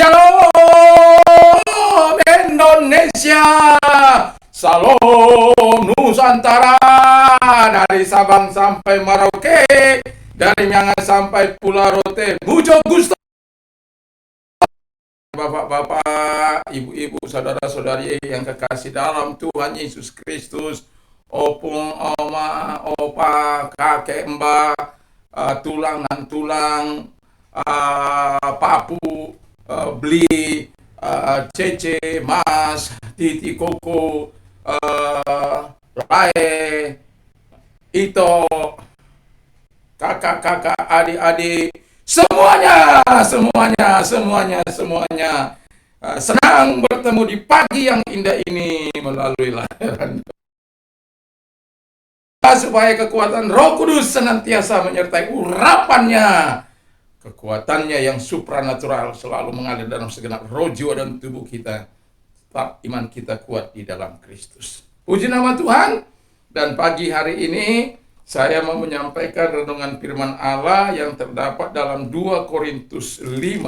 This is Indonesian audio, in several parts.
Shalom Indonesia, Salam Nusantara, dari Sabang sampai Merauke, dari Miangas sampai Pulau Rote, Mujo Gusto. Bapak-bapak, ibu-ibu, saudara-saudari yang kekasih dalam Tuhan Yesus Kristus, opung, oma, opa, kakek, mbak, tulang dan tulang, papu, beli, cece, mas, titi, koko, lae, ito, kakak-kakak, adik-adik, semuanya. Senang bertemu di pagi yang indah ini melalui layanan. Supaya kekuatan Roh Kudus senantiasa menyertai urapannya. Kekuatannya yang supranatural selalu mengalir dalam segenap roh, jiwa, dan tubuh kita. Tetap iman kita kuat di dalam Kristus. Puji nama Tuhan. Dan pagi hari ini saya mau menyampaikan renungan firman Allah yang terdapat dalam 2 Korintus 12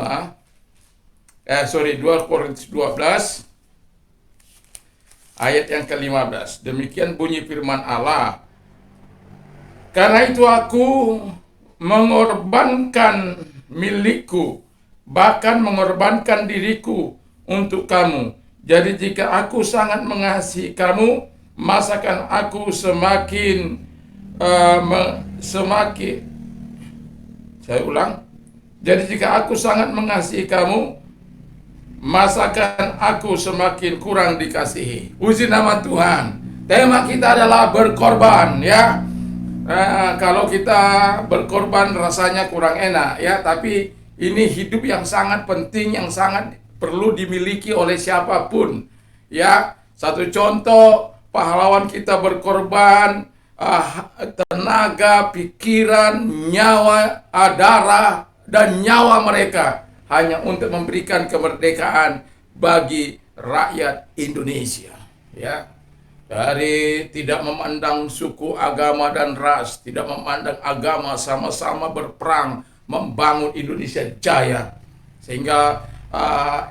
ayat yang ke-15. Demikian bunyi firman Allah. Karena itu aku mengorbankan milikku, bahkan mengorbankan diriku untuk kamu. Jadi jika aku sangat mengasihi kamu, masakan aku semakin saya ulang. Jadi jika aku sangat mengasihi kamu, masakan aku semakin kurang dikasihi. Puji nama Tuhan. Tema kita adalah berkorban, ya. Kalau kita berkorban rasanya kurang enak, ya. Tapi ini hidup yang sangat penting, yang sangat perlu dimiliki oleh siapapun, ya. Satu contoh, pahlawan kita berkorban tenaga, pikiran, nyawa, darah, dan nyawa mereka hanya untuk memberikan kemerdekaan bagi rakyat Indonesia, ya. Dari tidak memandang suku, agama, dan ras, tidak memandang agama, sama-sama berperang membangun Indonesia jaya, sehingga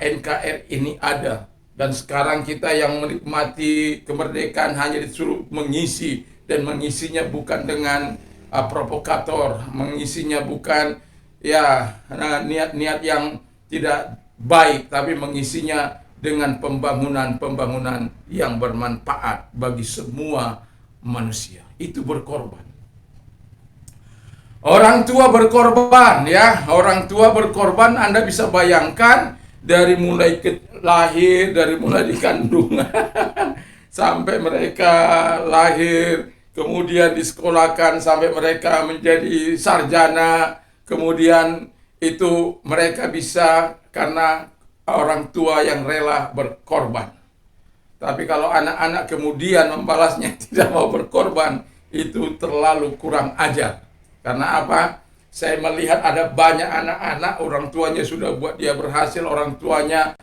NKRI ini ada. Dan sekarang kita yang menikmati kemerdekaan hanya disuruh mengisi, dan mengisinya bukan dengan provokator, mengisinya bukan niat-niat yang tidak baik, tapi mengisinya dengan pembangunan yang bermanfaat bagi semua manusia. Itu berkorban. Orang tua berkorban, ya. Orang tua berkorban, Anda bisa bayangkan dari mulai lahir, dari mulai dikandung sampai mereka lahir, kemudian disekolahkan sampai mereka menjadi sarjana, kemudian itu mereka bisa karena orang tua yang rela berkorban. Tapi kalau anak-anak kemudian membalasnya tidak mau berkorban, itu terlalu kurang ajar. Karena apa? Saya melihat ada banyak anak-anak, orang tuanya sudah buat dia berhasil, orang tuanya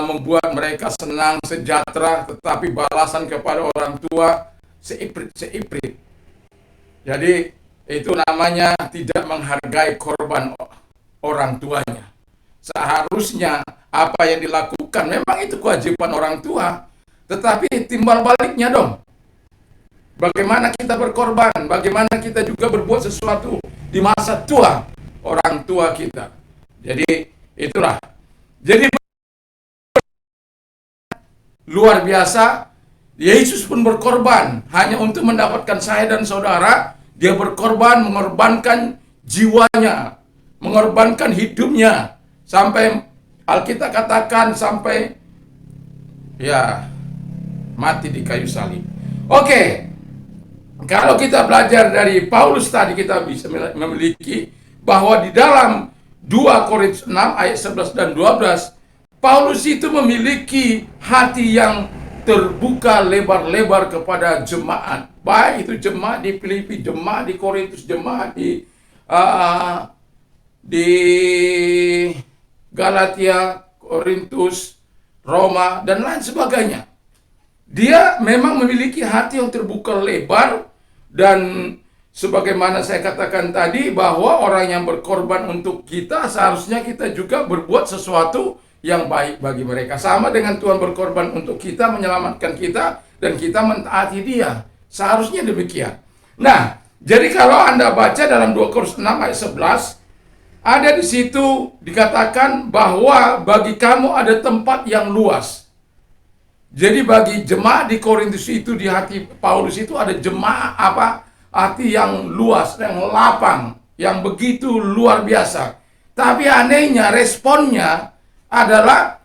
membuat mereka senang, sejahtera, tetapi balasan kepada orang tua seiprit. Jadi itu namanya tidak menghargai korban orang tuanya. Seharusnya apa yang dilakukan memang itu kewajiban orang tua, tetapi timbal baliknya dong. Bagaimana kita berkorban, bagaimana kita juga berbuat sesuatu di masa tua orang tua kita. Jadi itulah. Jadi luar biasa, Yesus pun berkorban hanya untuk mendapatkan saya dan saudara. Dia berkorban, mengorbankan jiwanya, mengorbankan hidupnya, sampai Alkitab katakan sampai mati di kayu salib. Oke. Kalau kita belajar dari Paulus tadi, kita bisa memiliki bahwa di dalam 2 Korintus 6 ayat 11 dan 12, Paulus itu memiliki hati yang terbuka lebar-lebar kepada jemaat. Baik itu jemaat di Filipi, jemaat di Korintus, jemaat di Galatia, Korintus, Roma, dan lain sebagainya. Dia memang memiliki hati yang terbuka lebar, dan sebagaimana saya katakan tadi, bahwa orang yang berkorban untuk kita, seharusnya kita juga berbuat sesuatu yang baik bagi mereka. Sama dengan Tuhan berkorban untuk kita, menyelamatkan kita, dan kita mentaati Dia. Seharusnya demikian. Nah, jadi kalau Anda baca dalam 2 Korintus 6 ayat 11, ada di situ dikatakan bahwa bagi kamu ada tempat yang luas. Jadi bagi jemaat di Korintus itu, di hati Paulus itu ada jemaat hati yang luas, yang lapang, yang begitu luar biasa. Tapi anehnya responnya adalah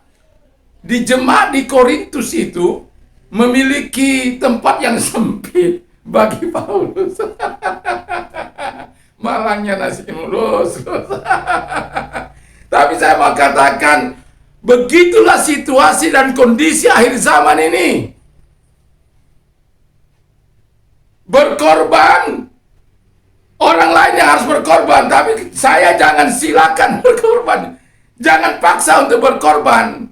di jemaat di Korintus itu memiliki tempat yang sempit bagi Paulus. Malangnya nasi mulus. Tapi saya mau katakan, begitulah situasi dan kondisi akhir zaman ini. Berkorban, orang lain yang harus berkorban, tapi saya jangan silakan berkorban. Jangan paksa untuk berkorban.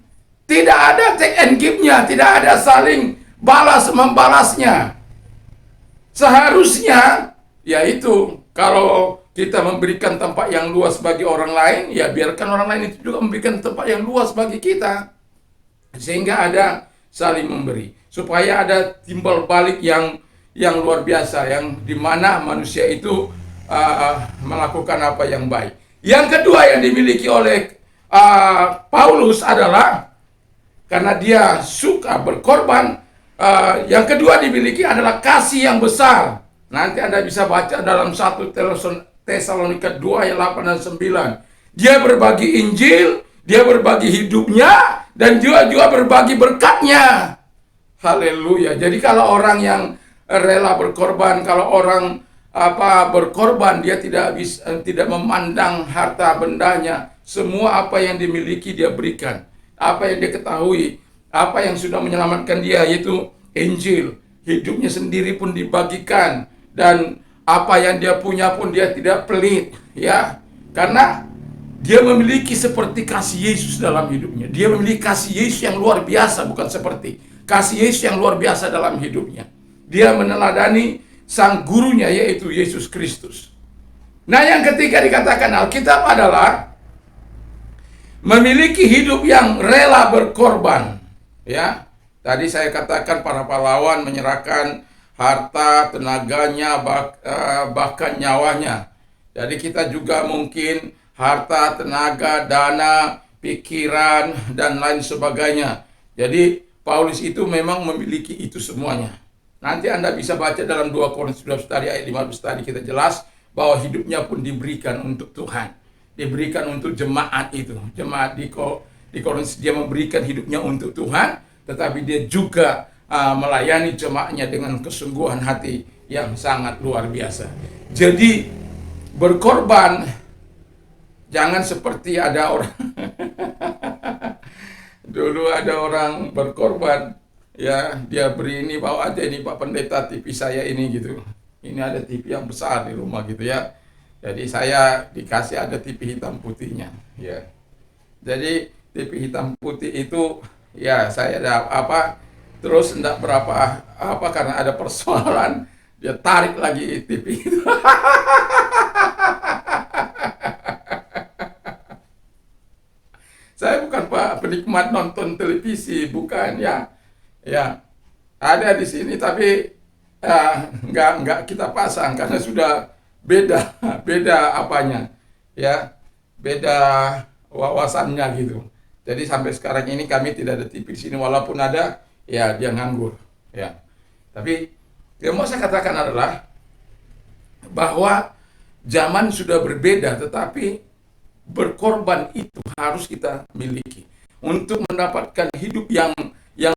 Tidak ada take and give-nya, tidak ada saling balas membalasnya. Seharusnya, yaitu kalau kita memberikan tempat yang luas bagi orang lain, ya biarkan orang lain itu juga memberikan tempat yang luas bagi kita. Sehingga ada saling memberi. Supaya ada timbal balik yang luar biasa, yang dimana manusia itu melakukan apa yang baik. Yang kedua yang dimiliki oleh Paulus adalah karena dia suka berkorban. Yang kedua dimiliki adalah kasih yang besar. Nanti Anda bisa baca dalam 1 Tesalonika 2 ayat 8 dan 9. Dia berbagi Injil, dia berbagi hidupnya, dan juga berbagi berkatnya. Haleluya. Jadi kalau orang yang rela berkorban, kalau orang berkorban, dia tidak memandang harta bendanya. Semua apa yang dimiliki dia berikan, apa yang dia ketahui, apa yang sudah menyelamatkan dia, yaitu Injil. Hidupnya sendiri pun dibagikan, dan apa yang dia punya pun dia tidak pelit, ya, karena dia memiliki seperti kasih Yesus dalam hidupnya. Dia memiliki kasih Yesus yang luar biasa, bukan seperti kasih Yesus yang luar biasa dalam hidupnya. Dia meneladani sang gurunya, yaitu Yesus Kristus. Nah, yang ketiga dikatakan Alkitab adalah memiliki hidup yang rela berkorban. Ya, tadi saya katakan para pahlawan menyerahkan harta, tenaganya, bahkan nyawanya. Jadi kita juga mungkin harta, tenaga, dana, pikiran, dan lain sebagainya. Jadi Paulus itu memang memiliki itu semuanya. Nanti Anda bisa baca dalam 2 Korintus 12 tadi ayat 15 tadi, kita jelas bahwa hidupnya pun diberikan untuk Tuhan. Diberikan untuk jemaat itu. Jemaat di Korintus, dia memberikan hidupnya untuk Tuhan, tetapi dia juga melayani jemaatnya dengan kesungguhan hati yang sangat luar biasa. Jadi berkorban jangan seperti ada orang dulu ada orang berkorban, ya, dia beri ini, bawa aja ini Pak Pendeta TV saya ini gitu. Ini ada TV yang besar di rumah gitu ya. Jadi saya dikasih ada TV hitam putihnya, ya. Jadi TV hitam putih itu, ya, saya ada terus enggak berapa karena ada persoalan, dia tarik lagi TV itu. Saya bukan penikmat nonton televisi, bukan, ya. Ya, ada di sini tapi nggak kita pasang karena sudah beda apanya, ya, beda wawasannya gitu. Jadi sampai sekarang ini kami tidak ada TV di sini, walaupun ada, ya dia nganggur, ya. Tapi yang mau saya katakan adalah bahwa zaman sudah berbeda, tetapi berkorban itu harus kita miliki untuk mendapatkan hidup yang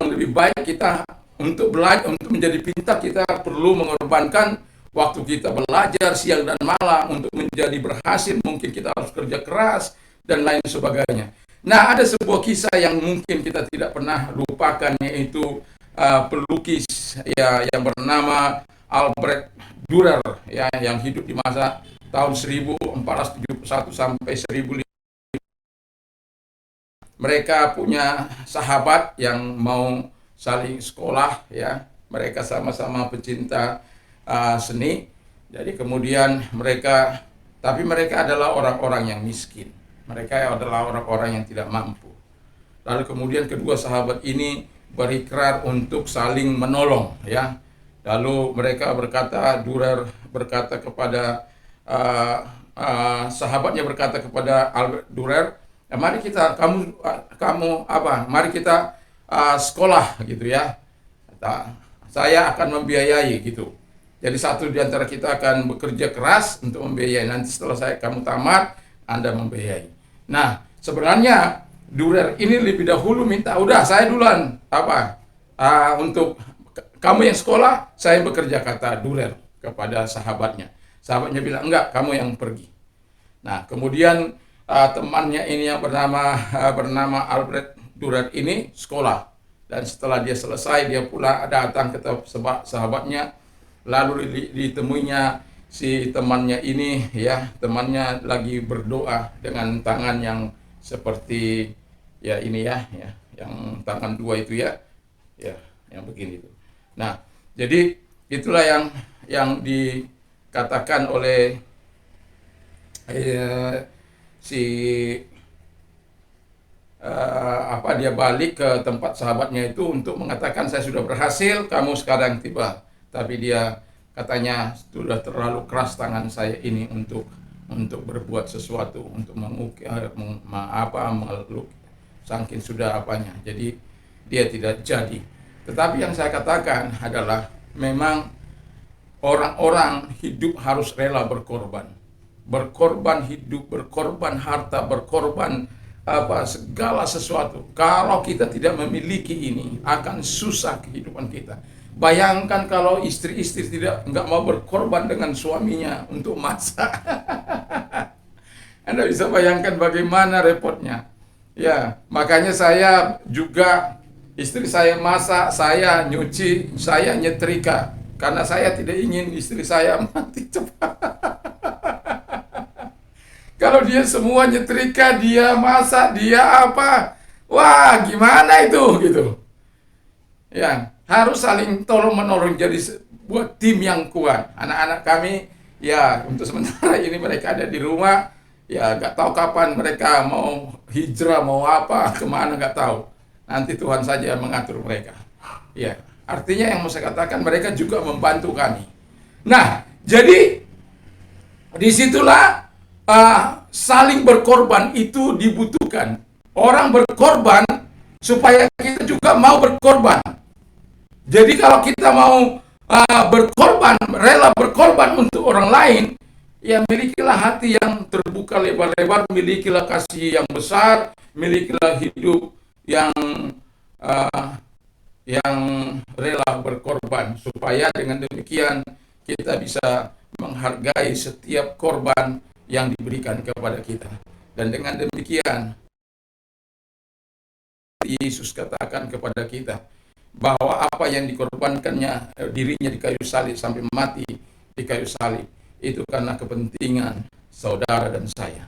lebih baik. Kita untuk belajar, untuk menjadi pintar, kita perlu mengorbankan waktu kita belajar siang dan malam. Untuk menjadi berhasil mungkin kita harus kerja keras dan lain sebagainya. Nah, ada sebuah kisah yang mungkin kita tidak pernah lupakan, yaitu pelukis, ya, yang bernama Albrecht Dürer, ya, yang hidup di masa tahun 1471 sampai 1500. Mereka punya sahabat yang mau saling sekolah, ya. Mereka sama-sama pecinta seni, Jadi kemudian tapi mereka adalah orang-orang yang miskin. Mereka adalah orang-orang yang tidak mampu. Lalu kemudian kedua sahabat ini berikrar untuk saling menolong, ya. Lalu mereka berkata, Durer berkata kepada sahabatnya berkata kepada Albert Durer, mari kita mari kita sekolah gitu ya. Saya akan membiayai gitu. Jadi satu di antara kita akan bekerja keras untuk membiayai. Nanti setelah kamu tamat, Anda membiayai. Nah, sebenarnya Durer ini lebih dahulu minta, udah saya duluan untuk kamu yang sekolah, saya bekerja, kata Durer kepada sahabatnya. Sahabatnya bilang, enggak, kamu yang pergi. Nah, kemudian temannya ini yang bernama Albert Durer ini sekolah. Dan setelah dia selesai, dia pula datang ke sahabatnya. Lalu ditemuinya si temannya ini, ya, temannya lagi berdoa dengan tangan yang seperti ya ini ya, yang tangan dua itu ya, yang begini itu. Nah, jadi itulah yang dikatakan oleh si dia balik ke tempat sahabatnya itu untuk mengatakan, saya sudah berhasil, kamu sekarang tiba. Tapi dia katanya, sudah terlalu keras tangan saya ini untuk berbuat sesuatu, untuk mengukir, meluk, saking sudah apanya. Jadi dia tidak jadi. Tetapi yang saya katakan adalah memang orang-orang hidup harus rela berkorban. Berkorban hidup, berkorban harta, berkorban segala sesuatu. Kalau kita tidak memiliki ini, akan susah kehidupan kita. Bayangkan kalau istri-istri nggak mau berkorban dengan suaminya untuk masak. Anda bisa bayangkan bagaimana repotnya. Ya, makanya saya juga, istri saya masak, saya nyuci, saya nyetrika. Karena saya tidak ingin istri saya mati cepat. Kalau dia semua nyetrika, dia masak, dia apa, wah gimana itu gitu. Ya, harus saling tolong menolong, jadi buat tim yang kuat. Anak-anak kami, ya untuk sementara ini mereka ada di rumah, ya nggak tahu kapan mereka mau hijrah, mau apa, kemana nggak tahu. Nanti Tuhan saja mengatur mereka. Ya, artinya yang mau saya katakan, mereka juga membantu kami. Nah, jadi disitulah saling berkorban itu dibutuhkan. Orang berkorban supaya kita juga mau berkorban. Jadi kalau kita mau berkorban, rela berkorban untuk orang lain, ya milikilah hati yang terbuka lebar-lebar, milikilah kasih yang besar, milikilah hidup yang rela berkorban, supaya dengan demikian kita bisa menghargai setiap korban yang diberikan kepada kita. Dan dengan demikian Yesus katakan kepada kita bahwa apa yang dikorbankannya dirinya di kayu salib sampai mati di kayu salib itu karena kepentingan saudara dan saya.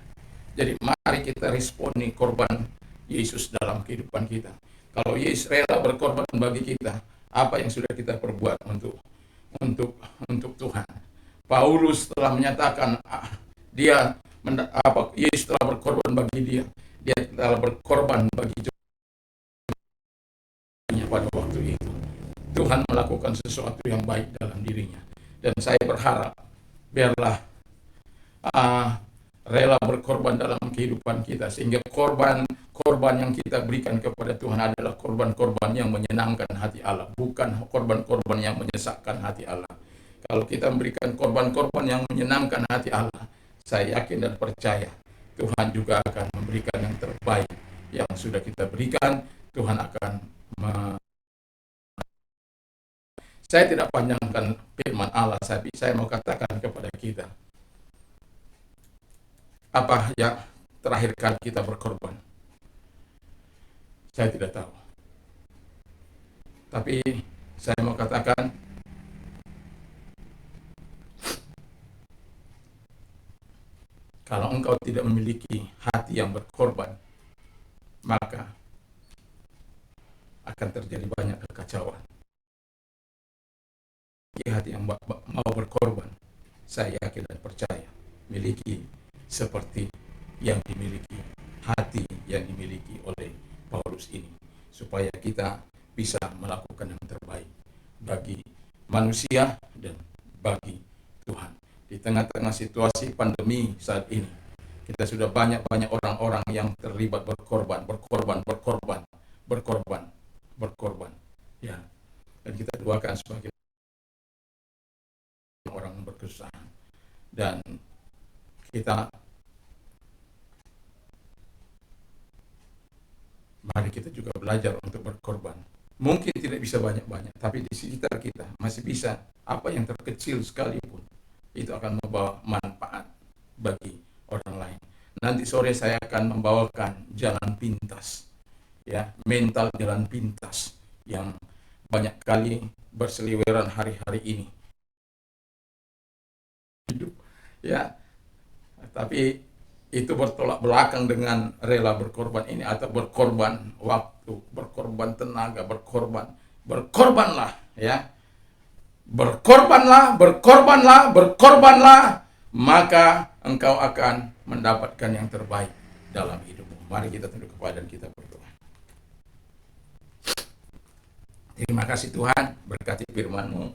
Jadi mari kita responi korban Yesus dalam kehidupan kita. Kalau Yesus rela berkorban bagi kita, apa yang sudah kita perbuat untuk Tuhan. Paulus telah menyatakan Yesus telah berkorban bagi dia telah berkorban bagi jemaatnya pada waktu itu. Tuhan melakukan sesuatu yang baik dalam dirinya, dan saya berharap biarlah rela berkorban dalam kehidupan kita, sehingga korban yang kita berikan kepada Tuhan adalah korban-korban yang menyenangkan hati Allah, bukan korban-korban yang menyesakkan hati Allah. Kalau kita memberikan korban-korban yang menyenangkan hati Allah, saya yakin dan percaya Tuhan juga akan memberikan yang terbaik yang sudah kita berikan. Tuhan akan Saya tidak panjangkan firman Allah, saya mau katakan kepada kita, apa yang terakhir kali kita berkorban? Saya tidak tahu. Tapi saya mau katakan, kalau engkau tidak memiliki hati yang berkorban, maka akan terjadi banyak kekacauan. Hati yang mau berkorban, saya yakin dan percaya miliki seperti yang dimiliki, hati yang dimiliki oleh Paulus ini, supaya kita bisa melakukan yang terbaik bagi manusia dan bagi Tuhan. Di tengah-tengah situasi pandemi saat ini, kita sudah banyak orang-orang yang terlibat berkorban, ya. Dan kita doakan sebagai orang berkesusahan, dan mari kita juga belajar untuk berkorban. Mungkin tidak bisa banyak-banyak, tapi di sekitar kita masih bisa. Apa yang terkecil sekalipun, itu akan membawa manfaat bagi orang lain. Nanti sore saya akan membawakan jalan pintas, ya, mental jalan pintas yang banyak kali berseliweran hari-hari ini. Hidup, ya, tapi itu bertolak belakang dengan rela berkorban ini, atau berkorban waktu, berkorban tenaga, berkorbanlah, ya. Berkorbanlah, maka engkau akan mendapatkan yang terbaik dalam hidupmu. Mari kita tunduk kepada dan kita berdoa. Terima kasih Tuhan, berkati firman-Mu,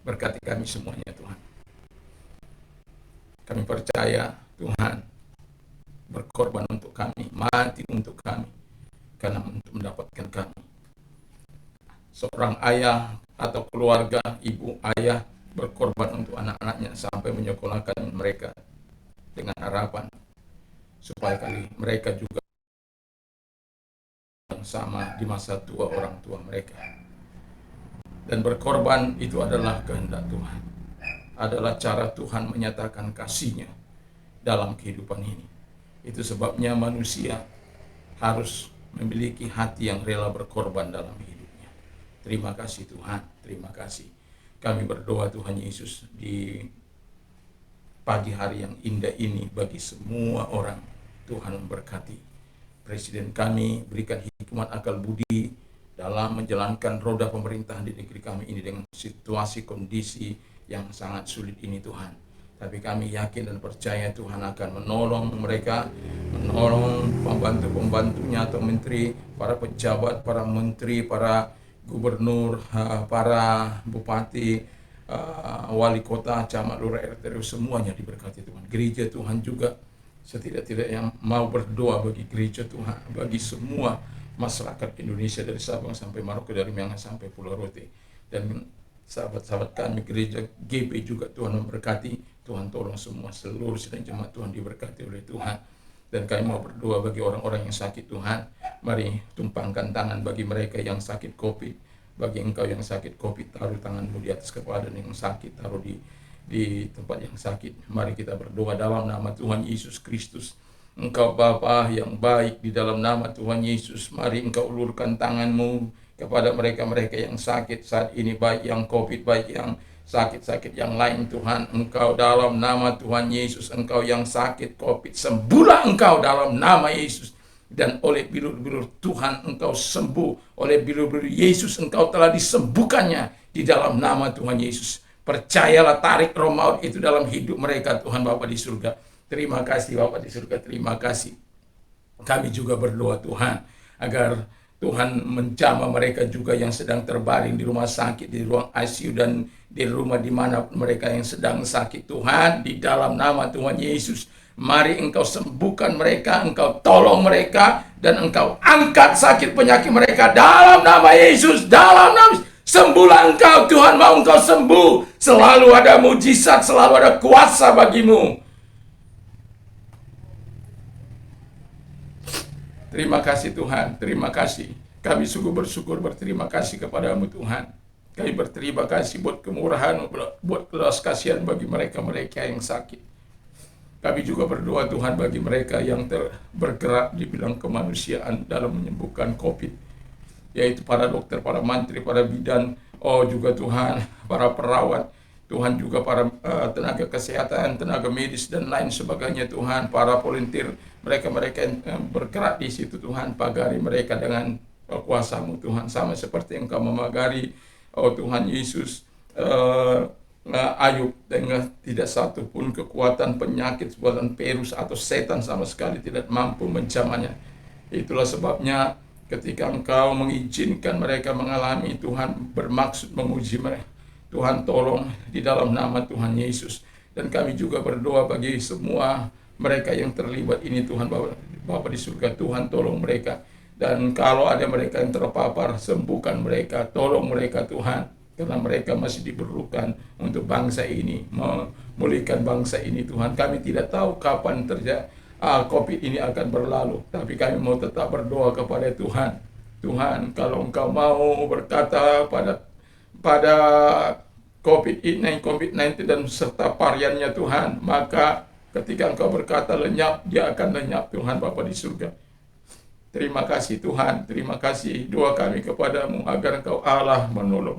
berkati kami semuanya Tuhan. Kami percaya Tuhan berkorban untuk kami, mati untuk kami, karena untuk mendapatkan kami. Seorang ayah atau keluarga, ibu, ayah berkorban untuk anak-anaknya sampai menyekolahkan mereka dengan harapan supaya mereka juga yang sama di masa tua orang tua mereka. Dan berkorban itu adalah kehendak Tuhan, adalah cara Tuhan menyatakan kasih-Nya dalam kehidupan ini. Itu sebabnya manusia harus memiliki hati yang rela berkorban dalam hidupnya. Terima kasih Tuhan, terima kasih. Kami berdoa Tuhan Yesus di pagi hari yang indah ini bagi semua orang. Tuhan memberkati Presiden kami, berikan hikmat akal budi dalam menjalankan roda pemerintahan di negeri kami ini dengan situasi kondisi yang sangat sulit ini Tuhan. Tapi kami yakin dan percaya Tuhan akan menolong mereka, menolong pembantu-pembantunya atau menteri, para pejabat, para menteri, para gubernur, para bupati, wali kota, camat, lurah, RT, semuanya diberkati Tuhan. Gereja Tuhan juga setidak-tidaknya mau berdoa bagi gereja Tuhan, bagi semua masyarakat Indonesia dari Sabang sampai Merauke, dari Miangas sampai Pulau Rote. Dan sahabat-sahabat kami gereja GP juga Tuhan memberkati. Tuhan tolong semua seluruh sidang jemaat Tuhan diberkati oleh Tuhan. Dan kami mau berdoa bagi orang-orang yang sakit Tuhan. Mari tumpangkan tangan bagi mereka yang sakit COVID. Bagi engkau yang sakit COVID, taruh tanganmu di atas kepala, dan yang sakit taruh di tempat yang sakit. Mari kita berdoa dalam nama Tuhan Yesus Kristus. Engkau Bapa yang baik, di dalam nama Tuhan Yesus, mari engkau ulurkan tanganmu kepada mereka-mereka yang sakit saat ini, baik yang COVID, baik yang sakit-sakit yang lain Tuhan. Engkau dalam nama Tuhan Yesus, engkau yang sakit COVID, sembuhlah engkau dalam nama Yesus. Dan oleh bilur-bilur Tuhan engkau sembuh, oleh bilur-bilur Yesus engkau telah disembuhkannya di dalam nama Tuhan Yesus. Percayalah, tarik roh maut itu dalam hidup mereka Tuhan Bapa di surga. Terima kasih Bapa di surga, terima kasih. Kami juga berdoa Tuhan agar Tuhan menjamah mereka juga yang sedang terbaring di rumah sakit, di ruang ICU, dan di rumah di mana mereka yang sedang sakit Tuhan, di dalam nama Tuhan Yesus. Mari engkau sembuhkan mereka, engkau tolong mereka, dan engkau angkat sakit penyakit mereka dalam nama Yesus, dalam nama Yesus. Sembuhlah engkau Tuhan, mau engkau sembuh. Selalu ada mujizat, selalu ada kuasa bagimu. Terima kasih Tuhan, terima kasih. Kami sungguh bersyukur, berterima kasih kepadamu Tuhan. Kami berterima kasih buat kemurahan, buat belas kasihan bagi mereka-mereka yang sakit. Kami juga berdoa Tuhan bagi mereka yang bergerak di bidang kemanusiaan dalam menyembuhkan COVID, yaitu para dokter, para mantri, para bidan, juga Tuhan, para perawat, Tuhan juga para tenaga kesehatan, tenaga medis, dan lain sebagainya Tuhan, para volunteer, mereka-mereka yang bergerak di situ Tuhan, pagari mereka dengan kuasa-Mu Tuhan, sama seperti Engkau memagari, Tuhan Yesus, Ayub, dengan tidak satu pun kekuatan penyakit, buatan virus atau setan sama sekali tidak mampu menjamahnya. Itulah sebabnya ketika Engkau mengizinkan mereka mengalami, Tuhan bermaksud menguji mereka. Tuhan tolong di dalam nama Tuhan Yesus. Dan kami juga berdoa bagi semua mereka yang terlibat ini, Tuhan Bapa di surga, Tuhan tolong mereka. Dan kalau ada mereka yang terpapar, sembuhkan mereka, tolong mereka Tuhan. Karena mereka masih diperlukan untuk bangsa ini, memulihkan bangsa ini Tuhan. Kami tidak tahu kapan COVID ini akan berlalu, tapi kami mau tetap berdoa kepada Tuhan. Tuhan, kalau Engkau mau berkata pada COVID-19 dan serta variannya Tuhan, maka ketika Engkau berkata lenyap, dia akan lenyap Tuhan Bapa di surga. Terima kasih Tuhan, terima kasih. Doa kami kepadamu agar Engkau Allah menolong.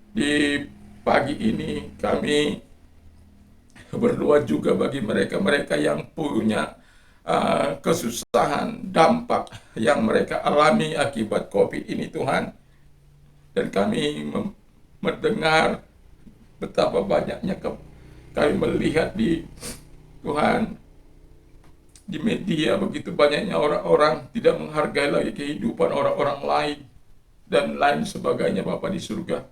Di pagi ini kami berdoa juga bagi mereka-mereka yang punya kesusahan, dampak yang mereka alami akibat COVID ini Tuhan. Dan kami mendengar betapa banyaknya kami melihat di Tuhan, di media begitu banyaknya orang-orang tidak menghargai lagi kehidupan orang-orang lain dan lain sebagainya Bapa di surga,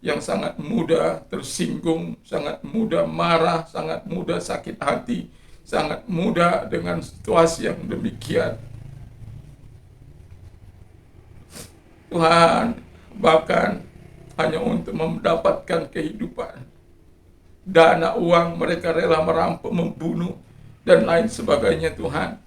yang sangat mudah tersinggung, sangat mudah marah, sangat mudah sakit hati, sangat mudah dengan situasi yang demikian. Tuhan, bahkan hanya untuk mendapatkan kehidupan, dana uang mereka rela merampok, membunuh, dan lain sebagainya Tuhan.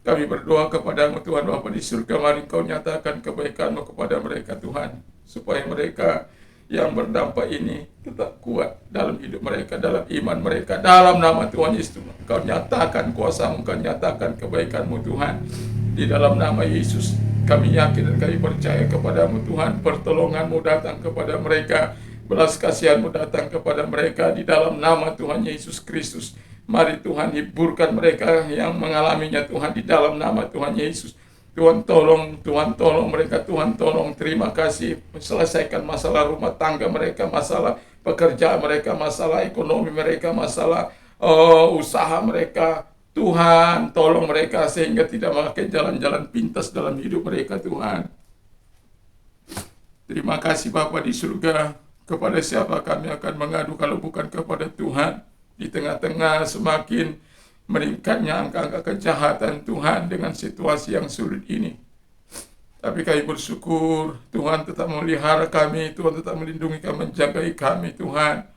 Kami berdoa kepadamu Tuhan Bapa di surga, mari Kau nyatakan kebaikan-Mu kepada mereka Tuhan, supaya mereka yang berdampak ini tetap kuat dalam hidup mereka, dalam iman mereka, dalam nama Tuhan Yesus. Kau nyatakan kuasa-Mu, Kau nyatakan kebaikan-Mu Tuhan, di dalam nama Yesus. Kami yakin dan kami percaya kepadamu Tuhan, pertolongan-Mu datang kepada mereka, belas kasihan-Mu datang kepada mereka di dalam nama Tuhan Yesus Kristus. Mari Tuhan hiburkan mereka yang mengalaminya Tuhan di dalam nama Tuhan Yesus. Tuhan tolong mereka, Tuhan tolong. Terima kasih, selesaikan masalah rumah tangga mereka, masalah pekerjaan mereka, masalah ekonomi mereka, masalah usaha mereka. Tuhan tolong mereka sehingga tidak memakai jalan-jalan pintas dalam hidup mereka Tuhan. Terima kasih Bapa di surga. Kepada siapa kami akan mengadu kalau bukan kepada Tuhan? Di tengah-tengah semakin meningkatnya angka-angka kejahatan Tuhan dengan situasi yang sulit ini. Tapi kami bersyukur Tuhan tetap memelihara kami, Tuhan tetap melindungi kami, menjagai kami Tuhan.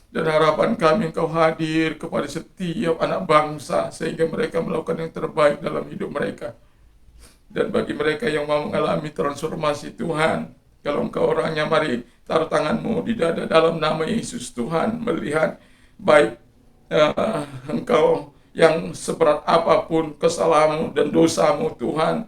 Dan harapan kami Engkau hadir kepada setiap anak bangsa sehingga mereka melakukan yang terbaik dalam hidup mereka. Dan bagi mereka yang mau mengalami transformasi Tuhan, kalau Engkau orangnya, mari taruh tangan-Mu di dada dalam nama Yesus Tuhan, melihat baik Engkau yang seberat apapun kesalahanmu dan dosamu Tuhan,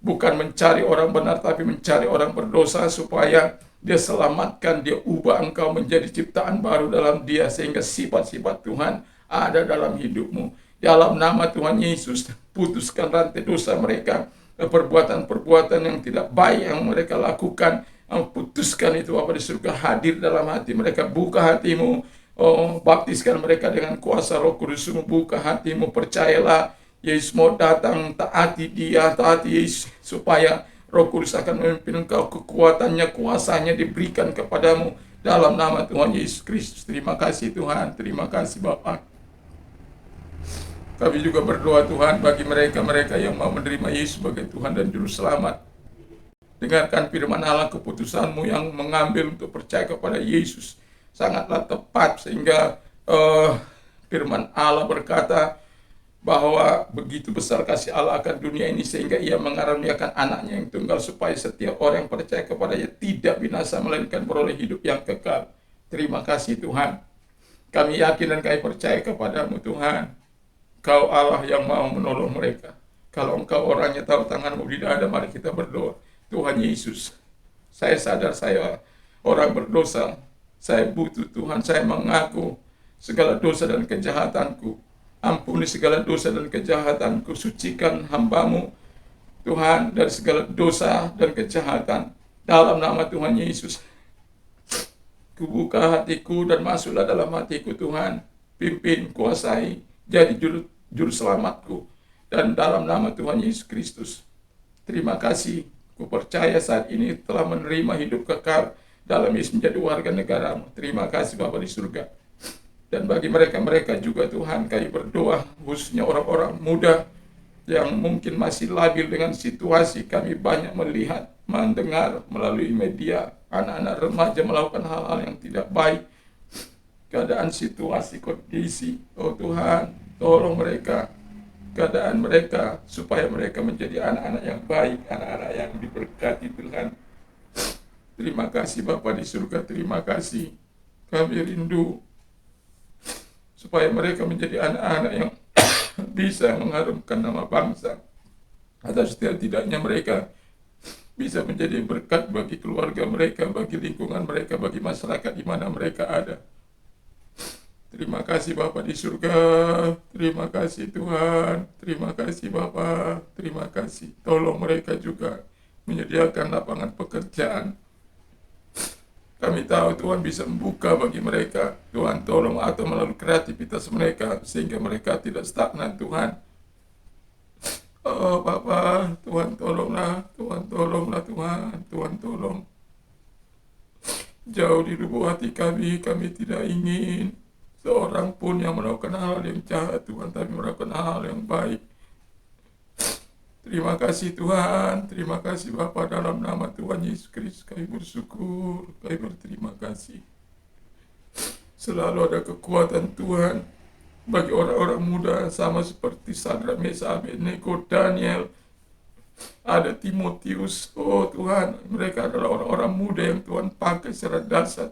bukan mencari orang benar tapi mencari orang berdosa supaya dia selamatkan, dia ubah engkau menjadi ciptaan baru dalam dia sehingga sifat-sifat Tuhan ada dalam hidupmu. Dalam nama Tuhan Yesus, putuskan rantai dosa mereka, perbuatan-perbuatan yang tidak baik yang mereka lakukan, putuskan itu Bapa di surga, hadir dalam hati mereka, buka hatimu. Baptiskan mereka dengan kuasa Roh Kudus-Mu, buka hatimu, percayalah Yesus mau datang, taati Dia, taati Yesus, supaya Roh Kudus akan memimpin engkau, kekuatannya, kuasanya diberikan kepadamu dalam nama Tuhan Yesus Kristus. Terima kasih Tuhan, terima kasih Bapa. Kami juga berdoa Tuhan bagi mereka-mereka yang mau menerima Yesus sebagai Tuhan dan Juru Selamat. Dengarkan firman Allah, keputusan-Mu yang mengambil untuk percaya kepada Yesus sangatlah tepat, sehingga firman Allah berkata bahwa begitu besar kasih Allah akan dunia ini sehingga Ia mengaruniakan anaknya yang tunggal supaya setiap orang yang percaya kepadanya tidak binasa melainkan beroleh hidup yang kekal. Terima kasih Tuhan. Kami yakin dan kami percaya kepadamu Tuhan. Kau Allah yang mau menolong mereka. Kalau Engkau orangnya, taruh tangan-Mu di dada, mari kita berdoa. Tuhan Yesus, saya sadar saya orang berdosa. Saya butuh Tuhan, saya mengaku segala dosa dan kejahatanku. Ampuni segala dosa dan kejahatanku, sucikan hamba-Mu Tuhan dari segala dosa dan kejahatan. Dalam nama Tuhan Yesus, Kubuka hatiku dan masuklah dalam hatiku Tuhan. Pimpin, kuasai, jadi juru selamatku. Dan dalam nama Tuhan Yesus Kristus. Terima kasih. Ku percaya saat ini telah menerima hidup kekal dalam Yesus menjadi warga negaramu. Terima kasih Bapa di surga. Dan bagi mereka-mereka juga Tuhan, kami berdoa, khususnya orang-orang muda yang mungkin masih labil dengan situasi. Kami banyak melihat, mendengar melalui media, anak-anak remaja melakukan hal-hal yang tidak baik. Keadaan situasi, kondisi, oh Tuhan, tolong mereka, keadaan mereka, supaya mereka menjadi anak-anak yang baik, anak-anak yang diberkati Tuhan. Terima kasih Bapa di surga, terima kasih. Kami rindu supaya mereka menjadi anak-anak yang bisa mengharumkan nama bangsa. Atau setidak-tidaknya mereka bisa menjadi berkat bagi keluarga mereka, bagi lingkungan mereka, bagi masyarakat di mana mereka ada. Terima kasih Bapa di surga, terima kasih Tuhan, terima kasih Bapa, terima kasih. Tolong mereka juga menyediakan lapangan pekerjaan. Kami tahu Tuhan bisa membuka bagi mereka. Tuhan tolong atau melalui kreativitas mereka sehingga mereka tidak stagnan Tuhan. Oh Bapa, Tuhan tolonglah, Tuhan tolonglah Tuhan, Tuhan tolong. Jauh di lubuk hati kami tidak ingin seorang pun yang melakukan hal yang jahat Tuhan, tapi melakukan hal yang baik. Terima kasih Tuhan, terima kasih Bapa, dalam nama Tuhan Yesus Kristus kami bersyukur, kami berterima kasih. Selalu ada kekuatan Tuhan bagi orang-orang muda sama seperti Sadrak, Mesah, Abednego, Daniel, ada Timotius. Oh Tuhan, mereka adalah orang-orang muda yang Tuhan pakai secara dahsyat.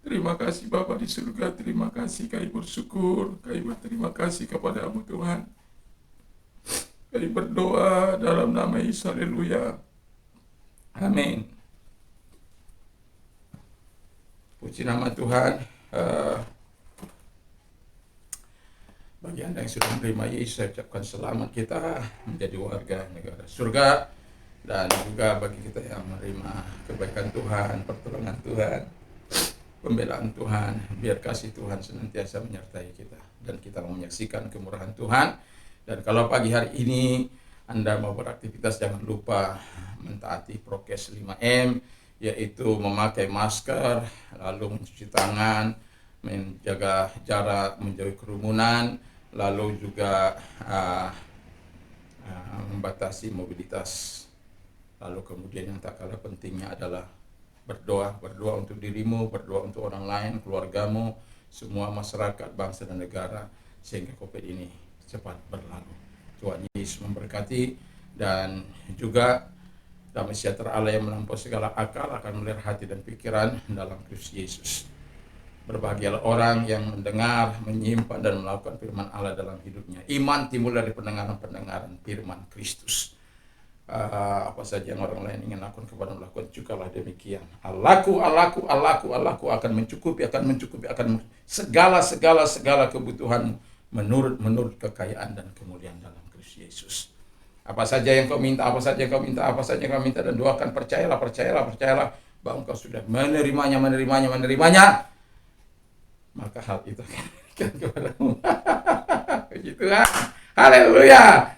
Terima kasih Bapa di surga, terima kasih, kami bersyukur, kami berterima kasih kepada-Mu Tuhan. Kami berdoa dalam nama Yesus, haleluya. Amin. Puji nama Tuhan. Bagi Anda yang sudah menerima Yesus, saya ucapkan selamat, kita menjadi warga negara surga. Dan juga bagi kita yang menerima kebaikan Tuhan, pertolongan Tuhan, pembelaan Tuhan, biar kasih Tuhan senantiasa menyertai kita. Dan kita mau menyaksikan kemurahan Tuhan. Dan kalau pagi hari ini Anda mau beraktivitas, jangan lupa mentaati prokes 5M, yaitu memakai masker, lalu mencuci tangan, menjaga jarak, menjauhi kerumunan, lalu juga membatasi mobilitas. Lalu kemudian yang tak kalah pentingnya adalah berdoa untuk dirimu, berdoa untuk orang lain, keluargamu, semua masyarakat, bangsa dan negara, sehingga COVID ini cepat berlalu. Tuhan Yesus memberkati, dan juga damai sejahtera Allah yang melampaui segala akal akan melihara hati dan pikiran dalam Kristus Yesus. Berbahagialah orang yang mendengar, menyimpan dan melakukan firman Allah dalam hidupnya. Iman timbul dari pendengaran firman Kristus. Apa saja yang orang lain ingin lakukan kepada melakukan, cukuplah demikian. Allahku akan mencukupi akan segala kebutuhanmu menurut kekayaan dan kemuliaan dalam Kristus Yesus. Apa saja yang kau minta, dan doakan, percayalah bahwa engkau sudah menerimanya, maka hal itu akan diberikan kepadamu. Puji Tuhan, haleluya.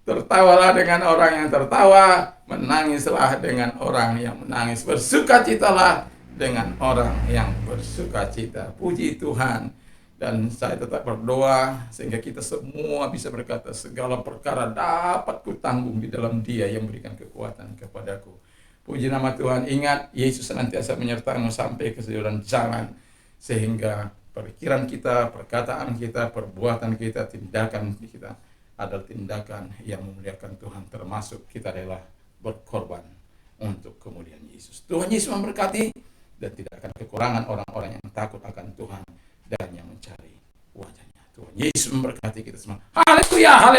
Tertawalah dengan orang yang tertawa, menangislah dengan orang yang menangis, bersukacitalah dengan orang yang bersukacita. Puji Tuhan. Dan saya tetap berdoa sehingga kita semua bisa berkata, segala perkara dapat kutanggung di dalam Dia yang memberikan kekuatan kepadaku. Puji nama Tuhan. Ingat, Yesus senantiasa menyertamu sampai ke seluruh jalan, sehingga pikiran kita, perkataan kita, perbuatan kita, tindakan kita adalah tindakan yang memuliakan Tuhan, termasuk kita rela berkorban untuk kemuliaan Yesus. Tuhan Yesus memberkati, dan tidak akan kekurangan orang-orang yang takut akan Tuhan dan yang mencari wajahnya. Tuhan Yesus memberkati kita semua. Haleluya.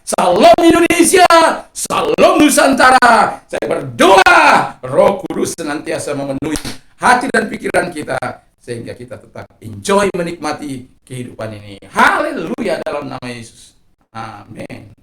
Salam Indonesia, salam Nusantara. Saya berdoa Roh Kudus senantiasa memenuhi hati dan pikiran kita, sehingga kita tetap enjoy menikmati kehidupan ini. Haleluya, dalam nama Yesus. Amin.